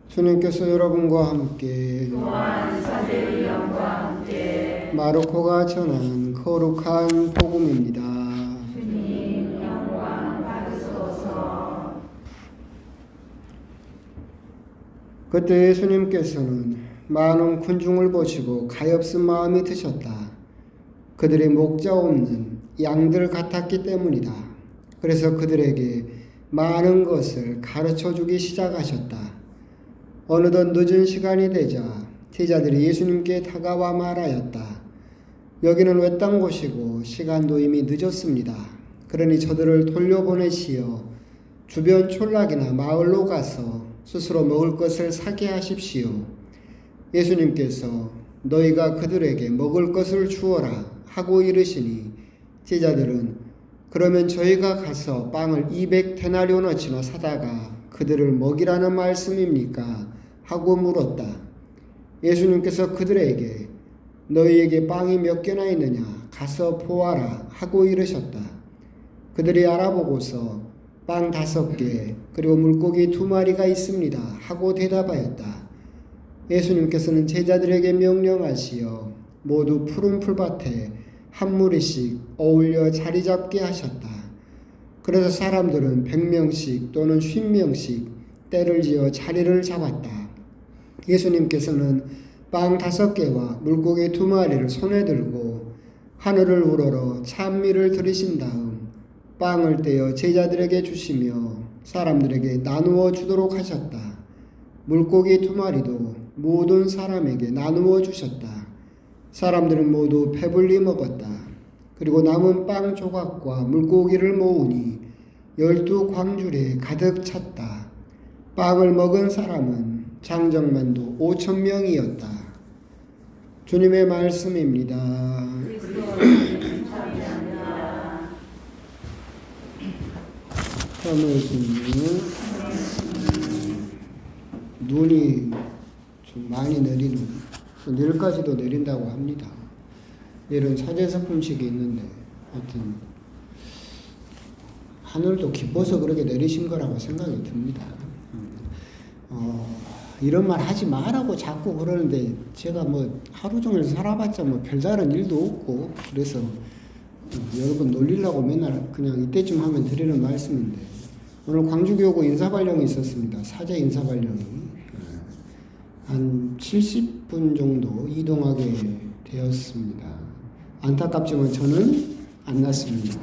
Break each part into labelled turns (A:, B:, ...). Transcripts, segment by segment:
A: 주님께서 여러분과 함께
B: 또한 사제의 영과 함께
A: 마르코가 전한 거룩한 복음입니다.
B: 주님 영광 받으소서.
A: 그때 예수님께서는 많은 군중을 보시고 가엾은 마음이 드셨다. 그들이 목자 없는 양들 같았기 때문이다. 그래서 그들에게 많은 것을 가르쳐 주기 시작하셨다. 어느덧 늦은 시간이 되자 제자들이 예수님께 다가와 말하였다. 여기는 외딴 곳이고 시간도 이미 늦었습니다. 그러니 저들을 돌려보내시어 주변 촌락이나 마을로 가서 스스로 먹을 것을 사게 하십시오. 예수님께서 너희가 그들에게 먹을 것을 주어라 하고 이르시니 제자들은 그러면 저희가 가서 빵을 200데나리오너치나 사다가 그들을 먹이라는 말씀입니까? 하고 물었다. 예수님께서 그들에게 너희에게 빵이 몇 개나 있느냐? 가서 보아라 하고 이르셨다. 그들이 알아보고서 빵 5개 그리고 물고기 2마리가 있습니다 하고 대답하였다. 예수님께서는 제자들에게 명령하시어 모두 푸른 풀밭에 한 무리씩 어울려 자리 잡게 하셨다. 그래서 사람들은 100명씩 또는 50명씩 때를 지어 자리를 잡았다. 예수님께서는 빵 5개와 물고기 2마리를 손에 들고 하늘을 우러러 찬미를 들으신 다음 빵을 떼어 제자들에게 주시며 사람들에게 나누어 주도록 하셨다. 물고기 2마리도 모든 사람에게 나누어 주셨다. 사람들은 모두 배불리 먹었다. 그리고 남은 빵 조각과 물고기를 모으니 12광주리에 가득 찼다. 빵을 먹은 사람은 장정만도 5,000명이었다. 주님의 말씀입니다. 눈이 좀 많이 내리는, 내일까지도 내린다고 합니다. 내일은 사제석품식이 있는데 하여튼 하늘도 기뻐서 그렇게 내리신 거라고 생각이 듭니다. 이런 말 하지 말라고 자꾸 그러는데 제가 뭐 하루 종일 살아봤자 뭐 별다른 일도 없고 그래서 여러분 놀리려고 맨날 그냥 이때쯤 하면 드리는 말씀인데 오늘 광주교구 인사발령이 있었습니다. 사제 인사발령이 한 70분 정도 이동하게 되었습니다. 안타깝지만 저는 안 났습니다.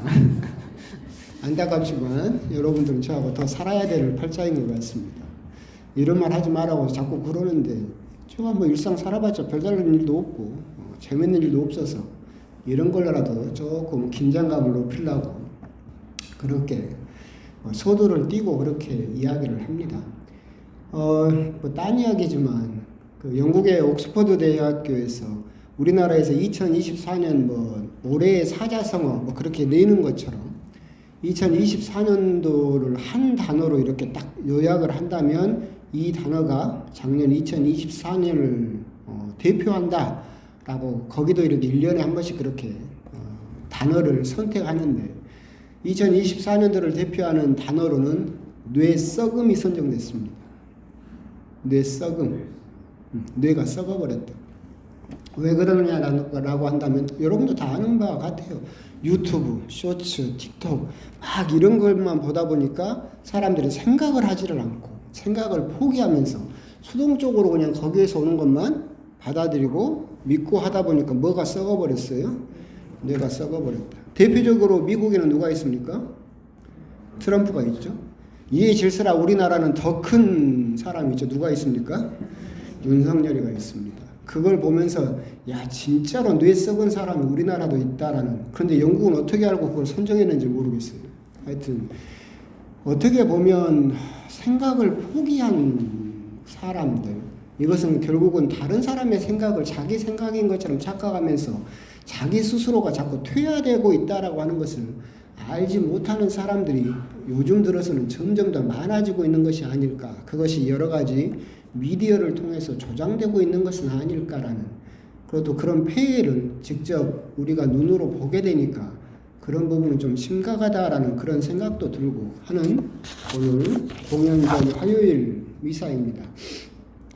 A: 안타깝지만 여러분들은 저하고 더 살아야 될 팔자인 것 같습니다. 이런 말 하지 말라고 자꾸 그러는데 제가 뭐 일상 살아봤자 별다른 일도 없고 재밌는 일도 없어서 이런 걸로라도 조금 긴장감을 높이려고 그렇게 소도를 띄고 그렇게 이야기를 합니다. 뭐 딴 이야기지만 그 영국의 옥스퍼드 대학교에서 우리나라에서 2024년 뭐 올해의 사자성어 뭐 그렇게 내는 것처럼 2024년도를 한 단어로 이렇게 딱 요약을 한다면 이 단어가 작년 2024년을 대표한다라고 거기도 이렇게 1년에 한 번씩 그렇게 단어를 선택하는데 2024년도를 대표하는 단어로는 뇌썩음이 선정됐습니다. 뇌썩음. 뇌가 썩어버렸다. 왜 그러느냐라고 한다면 여러분도 다 아는 바와 같아요. 유튜브, 쇼츠, 틱톡 막 이런 것만 보다 보니까 사람들이 생각을 하지를 않고 생각을 포기하면서 수동적으로 그냥 거기에서 오는 것만 받아들이고 믿고 하다 보니까 뭐가 썩어버렸어요? 뇌가 썩어버렸다. 대표적으로 미국에는 누가 있습니까? 트럼프가 있죠. 이에 질서라 우리나라는 더 큰 사람이 있죠. 누가 있습니까? 윤석열이가 있습니다. 그걸 보면서 야 진짜로 뇌 썩은 사람이 우리나라도 있다라는. 그런데 영국은 어떻게 알고 그걸 선정했는지 모르겠어요. 하여튼 어떻게 보면 생각을 포기한 사람들, 이것은 결국은 다른 사람의 생각을 자기 생각인 것처럼 착각하면서 자기 스스로가 자꾸 퇴화되고 있다라고 하는 것을 알지 못하는 사람들이 요즘 들어서는 점점 더 많아지고 있는 것이 아닐까. 그것이 여러 가지 미디어를 통해서 조장되고 있는 것은 아닐까라는, 그것도 그런 폐해를 직접 우리가 눈으로 보게 되니까 그런 부분은 좀 심각하다라는 그런 생각도 들고 하는 오늘 공연전 화요일 미사입니다.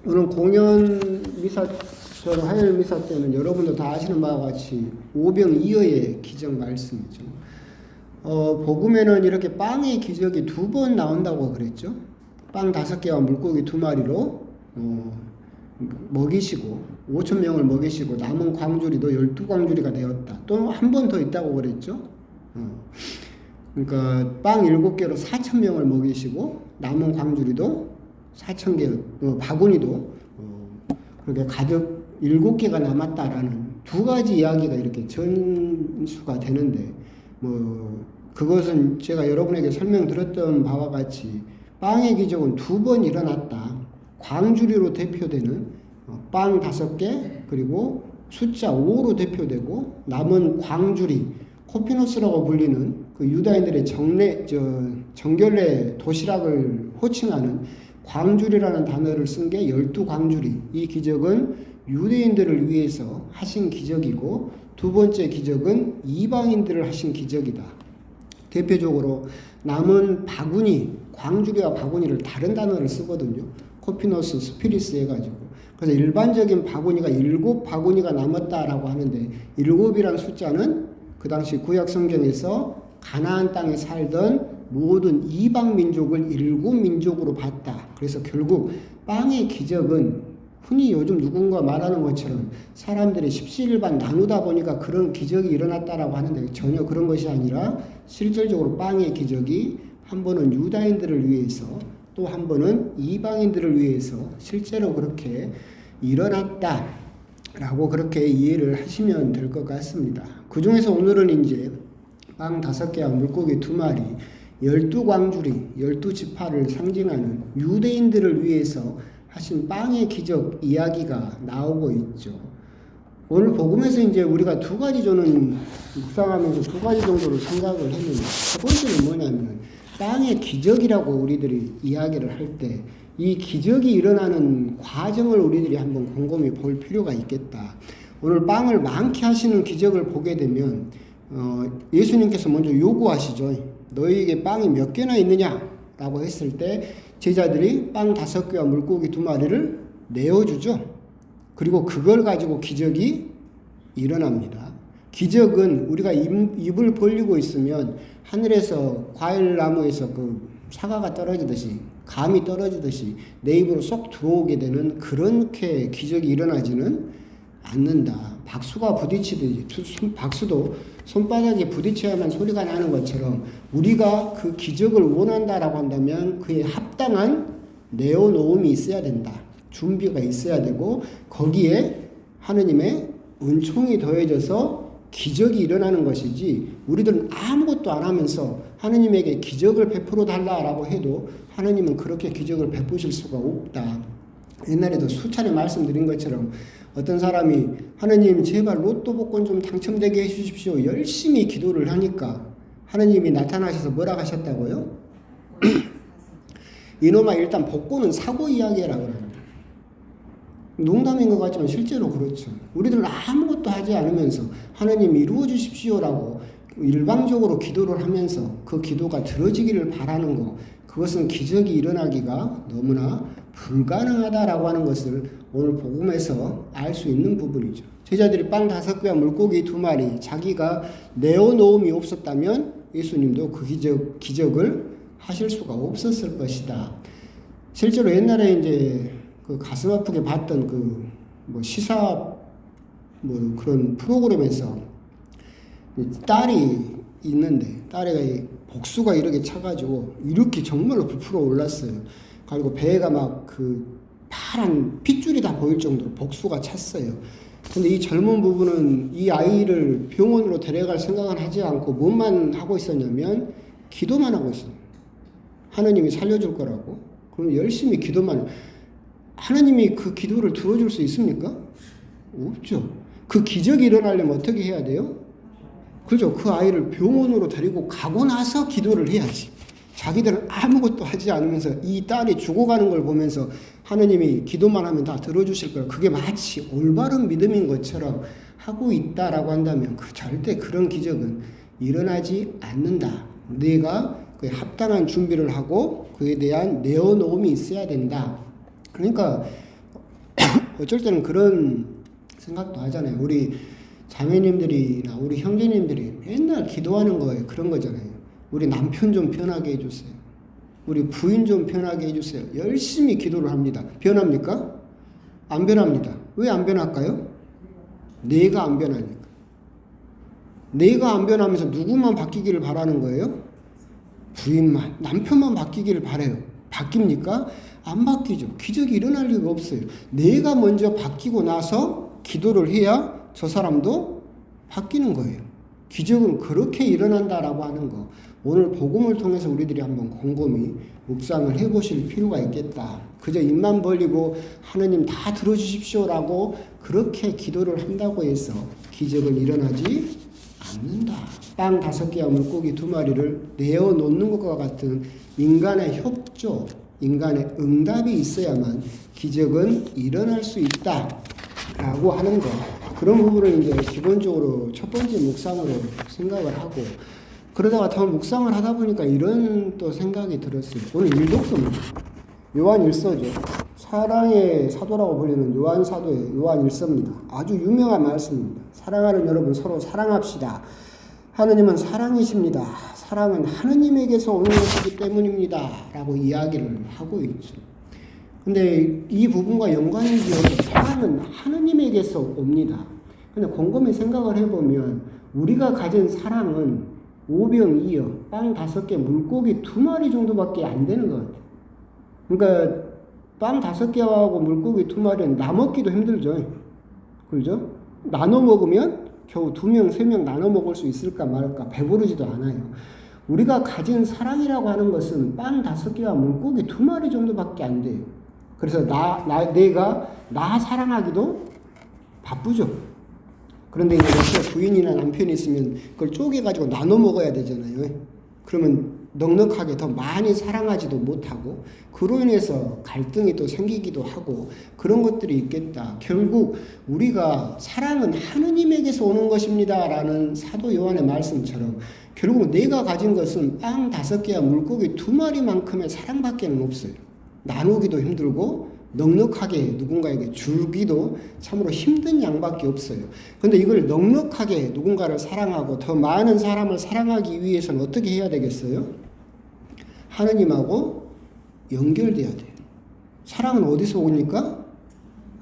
A: 오늘 공연 미사처럼 화요일 미사 때는 여러분도 다 아시는 바와 같이 오병이어의 기적 말씀이죠. 복음에는 이렇게 빵의 기적이 2번 나온다고 그랬죠. 빵 5개와 물고기 2마리로 먹이시고 5천 명을 먹이시고 남은 광주리도 12광주리가 되었다. 또 한 번 더 있다고 그랬죠. 그러니까 빵 7개로 4천 명을 먹이시고 남은 광주리도 4천 개, 바구니도 그렇게 가득 7개가 남았다라는 2가지 이야기가 이렇게 전수가 되는데 그것은 제가 여러분에게 설명드렸던 바와 같이 빵의 기적은 2번 일어났다. 광주리로 대표되는 빵 5개 그리고 숫자 5로 대표되고 남은 광주리 코피노스라고 불리는 그 유다인들의 정결례 도시락을 호칭하는 광주리라는 단어를 쓴 게 12광주리. 이 기적은 유대인들을 위해서 하신 기적이고 2번째 기적은 이방인들을 하신 기적이다. 대표적으로 남은 바구니, 광주리와 바구니를 다른 단어를 쓰거든요. 코피노스, 스피리스 해가지고. 그래서 일반적인 바구니가 7바구니가 남았다라고 하는데 7이라는 숫자는 그 당시 구약 성경에서 가나안 땅에 살던 모든 이방 민족을 7민족으로 봤다. 그래서 결국 빵의 기적은 흔히 요즘 누군가 말하는 것처럼 사람들이 십시일반 나누다 보니까 그런 기적이 일어났다라고 하는데 전혀 그런 것이 아니라 실질적으로 빵의 기적이 한 번은 유다인들을 위해서 또 한 번은 이방인들을 위해서 실제로 그렇게 일어났다라고 그렇게 이해를 하시면 될 것 같습니다. 그 중에서 오늘은 이제 빵 5개와 물고기 2마리 12광주리 12지파를 상징하는 유대인들을 위해서 하신 빵의 기적 이야기가 나오고 있죠. 오늘 복음에서 이제 우리가 2가지 저는 묵상하면서 2가지 정도로 생각을 했는데 첫 번째는 뭐냐면 빵의 기적이라고 우리들이 이야기를 할 때 이 기적이 일어나는 과정을 우리들이 한번 곰곰이 볼 필요가 있겠다. 오늘 빵을 많게 하시는 기적을 보게 되면 예수님께서 먼저 요구하시죠. 너희에게 빵이 몇 개나 있느냐? 라고 했을 때 제자들이 빵 5개와 물고기 2마리를 내어주죠. 그리고 그걸 가지고 기적이 일어납니다. 기적은 우리가 입을 벌리고 있으면 하늘에서 과일나무에서 그 사과가 떨어지듯이 감이 떨어지듯이 내 입으로 쏙 들어오게 되는 그렇게 기적이 일어나지는 않는다. 박수가 부딪히듯이 박수도 손바닥에 부딪혀야만 소리가 나는 것처럼 우리가 그 기적을 원한다라고 한다면 그에 합당한 내어놓음이 있어야 된다. 준비가 있어야 되고 거기에 하느님의 은총이 더해져서 기적이 일어나는 것이지 우리들은 아무것도 안 하면서 하느님에게 기적을 베풀어 달라라고 해도 하느님은 그렇게 기적을 베푸실 수가 없다. 옛날에도 수차례 말씀드린 것처럼 어떤 사람이 하느님 제발 로또 복권 좀 당첨되게 해주십시오. 열심히 기도를 하니까 하느님이 나타나셔서 뭐라 하셨다고요? 이놈아 일단 복권은 사고 이야기라고 합니다. 농담인 것 같지만 실제로 그렇죠. 우리들은 아무것도 하지 않으면서 하느님 이루어 주십시오라고 일방적으로 기도를 하면서 그 기도가 들어지기를 바라는 것, 그것은 기적이 일어나기가 너무나 불가능하다라고 하는 것을 오늘 복음에서 알 수 있는 부분이죠. 제자들이 빵 5개와 물고기 2마리 자기가 내어놓음이 없었다면 예수님도 그 기적을 하실 수가 없었을 것이다. 실제로 옛날에 이제 그 가슴 아프게 봤던 그 뭐 시사 뭐 그런 프로그램에서 딸이 있는데 딸애가 복수가 이렇게 차가지고 이렇게 정말로 부풀어 올랐어요. 그리고 배가 막 그 파란 핏줄이 다 보일 정도로 복수가 찼어요. 근데 이 젊은 부부는 이 아이를 병원으로 데려갈 생각은 하지 않고 뭐만 하고 있었냐면 기도만 하고 있어요. 하느님이 살려줄 거라고. 그럼 열심히 기도만. 하느님이 그 기도를 들어줄 수 있습니까? 없죠. 그 기적이 일어나려면 어떻게 해야 돼요? 그죠? 그 아이를 병원으로 데리고 가고 나서 기도를 해야지. 자기들은 아무것도 하지 않으면서 이 딸이 죽어가는 걸 보면서 하느님이 기도만 하면 다 들어주실 거라. 그게 마치 올바른 믿음인 것처럼 하고 있다라고 한다면 절대 그런 기적은 일어나지 않는다. 내가 그에 합당한 준비를 하고 그에 대한 내어놓음이 있어야 된다. 그러니까 어쩔 때는 그런 생각도 하잖아요. 우리 자매님들이나 우리 형제님들이 맨날 기도하는 거예요. 그런 거잖아요. 우리 남편 좀 편하게 해주세요. 우리 부인 좀 편하게 해주세요. 열심히 기도를 합니다. 변합니까? 안 변합니다. 왜 안 변할까요? 내가 안 변하니까. 내가 안 변하면서 누구만 바뀌기를 바라는 거예요? 부인만, 남편만 바뀌기를 바라요. 바뀝니까? 안 바뀌죠. 기적이 일어날 리가 없어요. 내가 먼저 바뀌고 나서 기도를 해야 저 사람도 바뀌는 거예요. 기적은 그렇게 일어난다라고 하는 거. 오늘 복음을 통해서 우리들이 한번 곰곰이 묵상을 해보실 필요가 있겠다. 그저 입만 벌리고 하느님 다 들어주십시오라고 그렇게 기도를 한다고 해서 기적은 일어나지 않는다. 빵 5개와 물고기 2마리를 내어 놓는 것과 같은 인간의 협조, 인간의 응답이 있어야만 기적은 일어날 수 있다라고 하는 거. 그런 부분을 이제 기본적으로 첫 번째 묵상으로 생각을 하고, 그러다가 더 묵상을 하다 보니까 이런 또 생각이 들었어요. 오늘 일독서입니다. 요한 1서죠. 사랑의 사도라고 불리는 요한 사도의 요한 1서입니다. 아주 유명한 말씀입니다. 사랑하는 여러분 서로 사랑합시다. 하느님은 사랑이십니다. 사랑은 하느님에게서 오는 것이기 때문입니다. 라고 이야기를 하고 있죠. 근데 이 부분과 연관이 되어서 사랑은 하느님에게서 옵니다. 근데 곰곰이 생각을 해보면 우리가 가진 사랑은 오병이어, 빵 5개, 물고기 2마리 정도밖에 안 되는 것 같아요. 그러니까 빵 5개하고 물고기 2마리는 나눠먹기도 힘들죠. 그죠? 나눠 먹으면 겨우 2명, 3명 나눠 먹을 수 있을까 말까 배부르지도 않아요. 우리가 가진 사랑이라고 하는 것은 빵 5개와 물고기 2마리 정도밖에 안 돼요. 그래서 내가 나 사랑하기도 바쁘죠. 그런데 이제 옆에 부인이나 남편이 있으면 그걸 쪼개가지고 나눠 먹어야 되잖아요. 그러면 넉넉하게 더 많이 사랑하지도 못하고 그로 인해서 갈등이 또 생기기도 하고 그런 것들이 있겠다. 결국 우리가 사랑은 하느님에게서 오는 것입니다 라는 사도 요한의 말씀처럼 결국 내가 가진 것은 빵 5개와 물고기 2마리만큼의 사랑밖에 없어요. 나누기도 힘들고 넉넉하게 누군가에게 주기도 참으로 힘든 양밖에 없어요. 그런데 이걸 넉넉하게 누군가를 사랑하고 더 많은 사람을 사랑하기 위해서는 어떻게 해야 되겠어요? 하느님하고 연결돼야 돼요. 사랑은 어디서 오니까?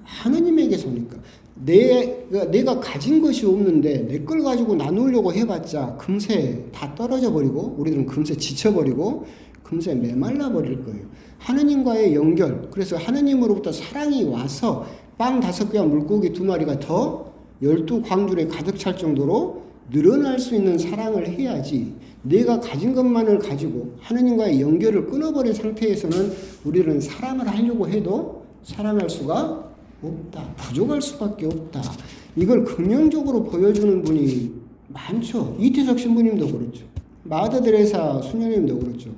A: 하느님에게서 오니까. 내가 가진 것이 없는데 내 걸 가지고 나누려고 해봤자 금세 다 떨어져 버리고 우리들은 금세 지쳐버리고 금세 메말라 버릴 거예요. 하느님과의 연결. 그래서 하느님으로부터 사랑이 와서 빵 5개와 물고기 2마리가 더 12광줄에 가득 찰 정도로 늘어날 수 있는 사랑을 해야지 내가 가진 것만을 가지고 하느님과의 연결을 끊어버린 상태에서는 우리는 사랑을 하려고 해도 사랑할 수가 없다. 부족할 수밖에 없다. 이걸 긍정적으로 보여주는 분이 많죠. 이태석 신부님도 그렇죠. 마더 데레사 수녀님도 그렇죠.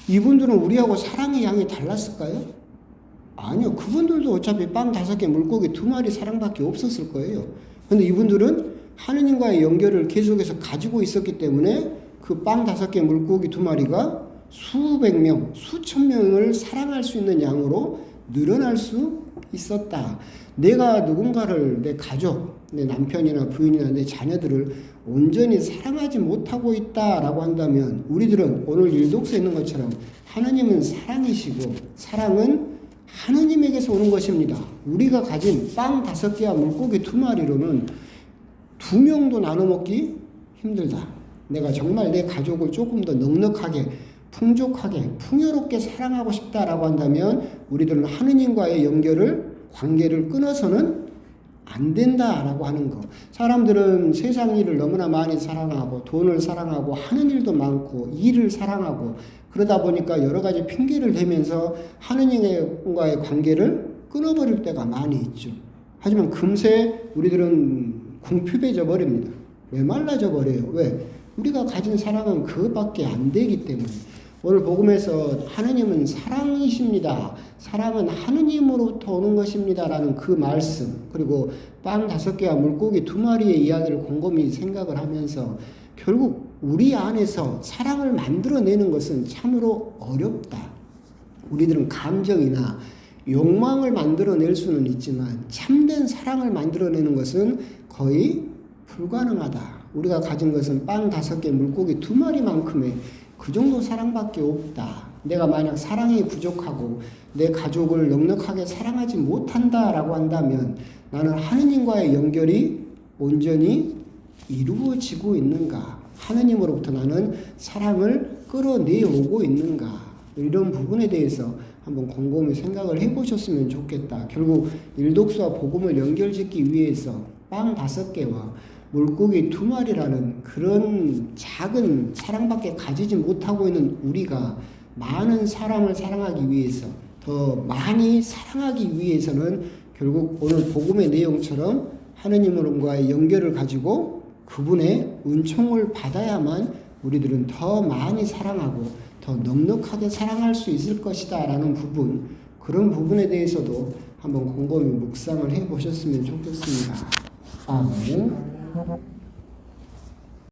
A: 이분들은 우리하고 사랑의 양이 달랐을까요? 아니요. 그분들도 어차피 빵 5개, 물고기 2마리 사랑밖에 없었을 거예요. 근데 이분들은 하느님과의 연결을 계속해서 가지고 있었기 때문에 그 빵 5개, 물고기 2마리가 수백 명, 수천 명을 사랑할 수 있는 양으로 늘어날 수 있었다. 내가 누군가를, 내 가족, 내 남편이나 부인이나 내 자녀들을 온전히 사랑하지 못하고 있다라고 한다면 우리들은 오늘 일독서에 있는 것처럼 하느님은 사랑이시고 사랑은 하느님에게서 오는 것입니다. 우리가 가진 빵 5개와 물고기 2마리로는 2명도 나눠 먹기 힘들다. 내가 정말 내 가족을 조금 더 넉넉하게 풍족하게 풍요롭게 사랑하고 싶다라고 한다면 우리들은 하느님과의 관계를 끊어서는 안 된다라고 하는 거. 사람들은 세상 일을 너무나 많이 사랑하고 돈을 사랑하고 하는 일도 많고 일을 사랑하고 그러다 보니까 여러 가지 핑계를 대면서 하느님과의 관계를 끊어버릴 때가 많이 있죠. 하지만 금세 우리들은 궁핍해져 버립니다. 메말라져 버려요. 왜? 우리가 가진 사랑은 그것밖에 안 되기 때문에. 오늘 복음에서 하느님은 사랑이십니다. 사랑은 하느님으로부터 오는 것입니다. 라는 그 말씀, 그리고 빵 5개와 물고기 2마리의 이야기를 곰곰이 생각을 하면서 결국 우리 안에서 사랑을 만들어내는 것은 참으로 어렵다. 우리들은 감정이나 욕망을 만들어낼 수는 있지만 참된 사랑을 만들어내는 것은 거의 불가능하다. 우리가 가진 것은 빵 5개, 물고기 2마리만큼의 그 정도 사랑밖에 없다. 내가 만약 사랑이 부족하고 내 가족을 넉넉하게 사랑하지 못한다라고 한다면 나는 하느님과의 연결이 온전히 이루어지고 있는가? 하느님으로부터 나는 사랑을 끌어내오고 있는가? 이런 부분에 대해서 한번 곰곰이 생각을 해보셨으면 좋겠다. 결국 일독수와 복음을 연결짓기 위해서 빵 5개와 물고기 2마리라는 그런 작은 사랑밖에 가지지 못하고 있는 우리가 많은 사람을 사랑하기 위해서, 더 많이 사랑하기 위해서는 결국 오늘 복음의 내용처럼 하느님과의 연결을 가지고 그분의 은총을 받아야만 우리들은 더 많이 사랑하고 더 넉넉하게 사랑할 수 있을 것이다 라는 부분, 그런 부분에 대해서도 한번 곰곰이 묵상을 해 보셨으면 좋겠습니다. 아멘.